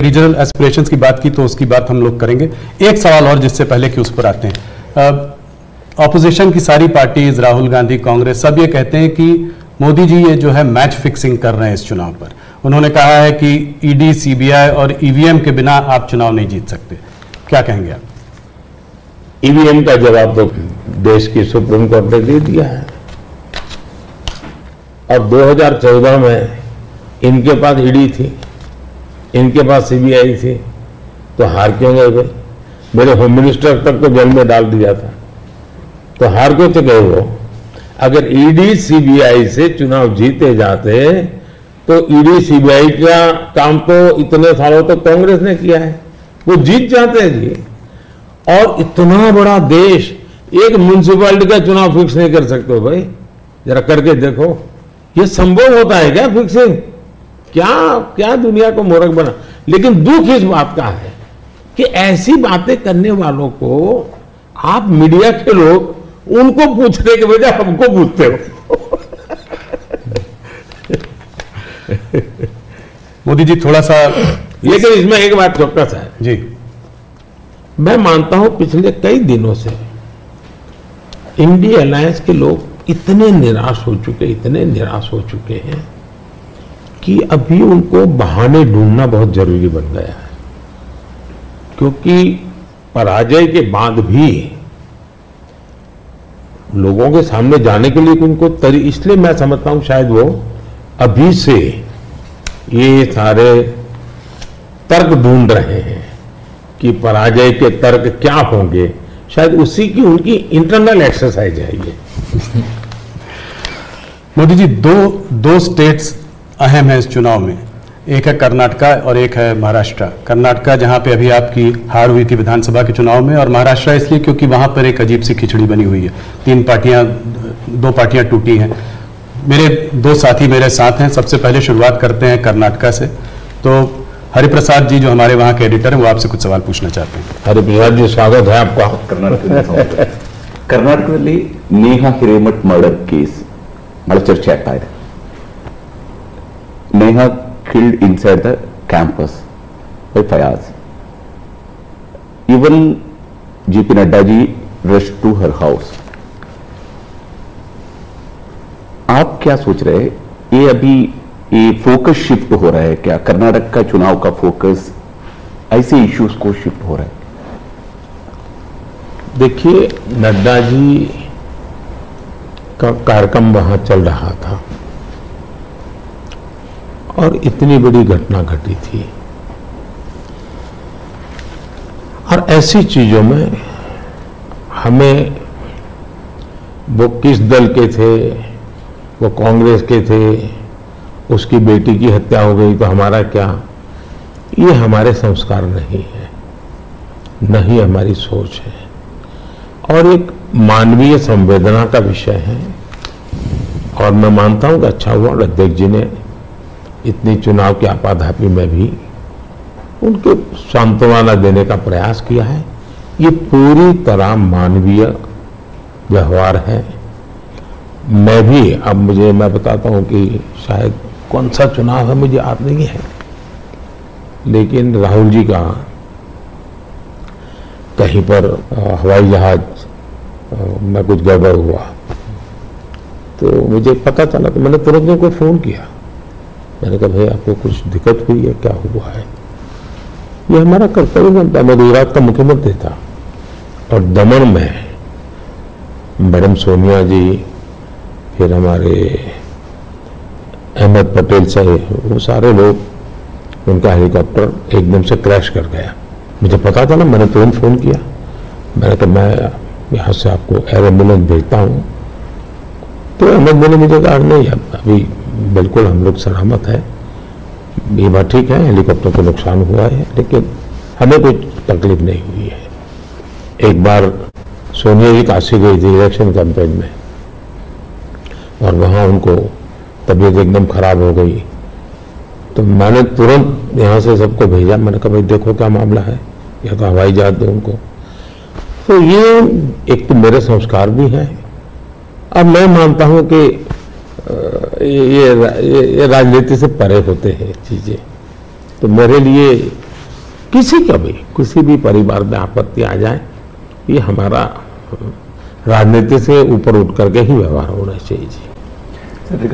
Regional aspirations की बात की तो उसकी बात हम लोग करेंगे। एक सवाल और जिससे पहले कि उस पर आते हैं, ऑपोजिशन की सारी पार्टीज, राहुल गांधी, कांग्रेस, सब ये कहते हैं कि मोदी जी ये जो है मैच फिक्सिंग कर रहे हैं इस चुनाव पर। उन्होंने कहा है कि ईडी, सीबीआई और ईवीएम के बिना आप चुनाव नहीं जीत सकते। क्या कहेंगे आप? ईवीएम का जवाब तो देश की सुप्रीम कोर्ट ने दे दिया है, और 2014 में इनके पास ईडी थी, इनके पास सीबीआई थी, तो हार क्यों गए भाई? मेरे होम मिनिस्टर तक को जेल में डाल दिया था, तो हार क्यों तो गए वो? अगर ईडी सीबीआई से चुनाव जीते जाते तो ईडी सीबीआई का काम तो इतने सालों तक कांग्रेस ने किया है, वो जीत जाते हैं जी। और इतना बड़ा देश एक म्युनिसिपैलिटी का चुनाव फिक्स नहीं कर सकते हो भाई, जरा करके देखो, ये संभव होता है क्या फिक्सिंग? क्या क्या दुनिया को मूर्ख बना। लेकिन दुख इस बात का है कि ऐसी बातें करने वालों को आप मीडिया के लोग उनको पूछने के बजाय हमको पूछते हो। मोदी जी थोड़ा सा, लेकिन इसमें एक बात चौकस है जी, मैं मानता हूं पिछले कई दिनों से इंडिया अलायंस के लोग इतने निराश हो चुके, इतने निराश हो चुके हैं कि अभी उनको बहाने ढूंढना बहुत जरूरी बन गया है, क्योंकि पराजय के बाद भी लोगों के सामने जाने के लिए उनको इसलिए मैं समझता हूं शायद वो अभी से ये सारे तर्क ढूंढ रहे हैं कि पराजय के तर्क क्या होंगे, शायद उसी की उनकी इंटरनल एक्सरसाइज है ये। मोदी जी, दो स्टेट्स अहम है इस चुनाव में, एक है कर्नाटका और एक है महाराष्ट्र। कर्नाटका जहां पे अभी आपकी हार हुई थी विधानसभा के चुनाव में, और महाराष्ट्र इसलिए क्योंकि वहां पर एक अजीब सी खिचड़ी बनी हुई है, दो पार्टियां टूटी हैं। मेरे दो साथी मेरे साथ हैं, सबसे पहले शुरुआत करते हैं कर्नाटका से। तो हरिप्रसाद जी जो हमारे वहां के एडिटर हैं वो आपसे कुछ सवाल पूछना चाहते हैं। हरिप्रसाद जी स्वागत है आपका। ಕರ್ನಾಟಕದಲ್ಲಿ ನೇಹಾ ಹಿರೇಮಠ್ ಮರ್ಡರ್ ಕೇಸ್ ಬಹಳ ಚರ್ಚೆ ಆಗ್ತಾ ಇದೆ. Neha killed inside the campus by Fayaz. Even JP Nadda ji rushed to her house. आप क्या सोच रहे हैं, ये अभी ये फोकस शिफ्ट हो रहा है क्या? कर्नाटक का चुनाव का फोकस ऐसे इश्यूज को शिफ्ट हो रहा है? देखिए, नड्डा जी का कार्यक्रम वहां चल रहा था और इतनी बड़ी घटना घटी थी, और ऐसी चीजों में हमें वो किस दल के थे, वो कांग्रेस के थे, उसकी बेटी की हत्या हो गई तो हमारा क्या, ये हमारे संस्कार नहीं है, न ही हमारी सोच है, और एक मानवीय संवेदना का विषय है। और मैं मानता हूं कि अच्छा हुआ अध्यक्ष जी ने इतनी चुनाव की आपाधापी में भी उनको सांत्वना देने का प्रयास किया है। ये पूरी तरह मानवीय व्यवहार है। मैं भी, अब मैं बताता हूं कि शायद कौन सा चुनाव है मुझे याद नहीं है, लेकिन राहुल जी का कहीं पर हवाई जहाज में कुछ गड़बड़ हुआ तो मुझे पता चला, तो मैंने तुरंत उनको फोन किया। मैंने कहा भाई आपको कुछ दिक्कत हुई है, क्या हुआ है? ये हमारा कर्तव्य बनता है। मैं गुजरात का मुख्यमंत्री था और दमन में मैडम सोनिया जी, फिर हमारे अहमद पटेल साहब, वो सारे लोग, उनका हेलीकॉप्टर एकदम से क्रैश कर गया। मुझे पता चला, मैंने तुरंत फोन किया। मैंने कहा मैं यहाँ से आपको एयर एम्बुलेंस भेजता हूँ। तो अहमद ने मुझे कहा नहीं, अभी बिल्कुल हम लोग सलामत है, ये बात ठीक है, हेलीकॉप्टर को नुकसान हुआ है लेकिन हमें कोई तकलीफ नहीं हुई है। एक बार सोनिया जी काशी गई थी इलेक्शन कैंपेन में, और वहां उनको तबीयत एकदम खराब हो गई, तो मैंने तुरंत यहाँ से सबको भेजा। मैंने कहा भाई देखो क्या मामला है, या तो हवाई जहाज दो उनको। तो ये एक तो मेरे संस्कार भी है। अब मैं मानता हूं कि ये राजनीति से परे होते हैं चीजें, तो मेरे लिए किसी भी परिवार में आपत्ति आ जाए, ये हमारा राजनीति से ऊपर उठ करके ही व्यवहार होना चाहिए जी।